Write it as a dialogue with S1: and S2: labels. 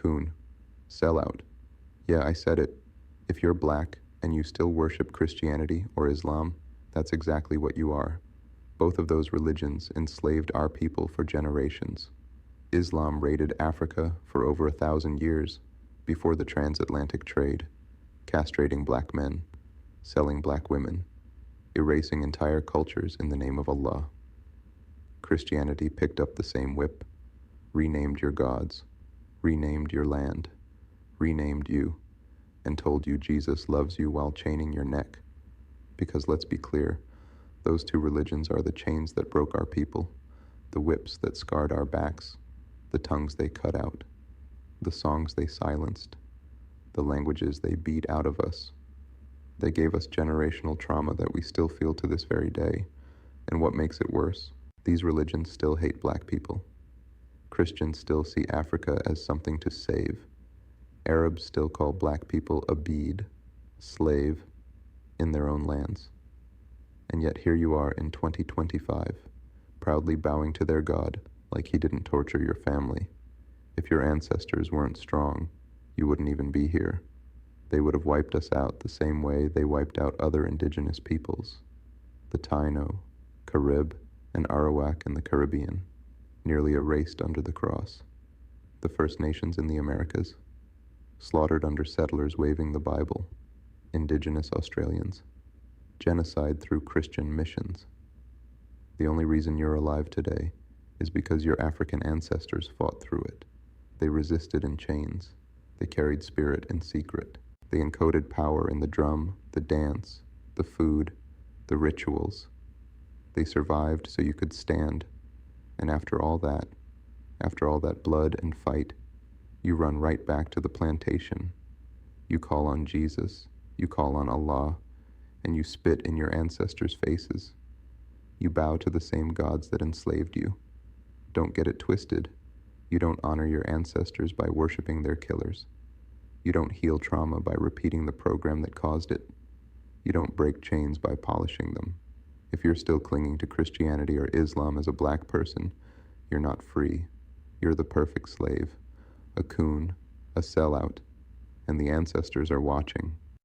S1: Coon. Sellout. Yeah, I said it. If you're black and you still worship Christianity or Islam, that's exactly what you are. Both of those religions enslaved our people for generations. Islam raided Africa for over 1,000 years before the transatlantic trade, castrating black men, selling black women, erasing entire cultures in the name of Allah. Christianity picked up the same whip, renamed your gods, renamed your land, renamed you, and told you Jesus loves you while chaining your neck. Because let's be clear, those two religions are the chains that broke our people, the whips that scarred our backs, the tongues they cut out, the songs they silenced, the languages they beat out of us. They gave us generational trauma that we still feel to this very day. And what makes it worse? These religions still hate black people. Christians still see Africa as something to save. Arabs still call black people abid, slave, in their own lands. And yet here you are in 2025, proudly bowing to their God like he didn't torture your family. If your ancestors weren't strong, you wouldn't even be here. They would have wiped us out the same way they wiped out other indigenous peoples, the Taino, Carib, and Arawak in the Caribbean, nearly erased under the cross. The First Nations in the Americas, slaughtered under settlers waving the Bible, indigenous Australians, genocide through Christian missions. The only reason you're alive today is because your African ancestors fought through it. They resisted in chains. They carried spirit in secret. They encoded power in the drum, the dance, the food, the rituals. They survived so you could stand. And after all that blood and fight, you run right back to the plantation. You call on Jesus, you call on Allah, and you spit in your ancestors' faces. You bow to the same gods that enslaved you. Don't get it twisted. You don't honor your ancestors by worshiping their killers. You don't heal trauma by repeating the program that caused it. You don't break chains by polishing them. If you're still clinging to Christianity or Islam as a black person, you're not free. You're the perfect slave, a coon, a sellout, and the ancestors are watching.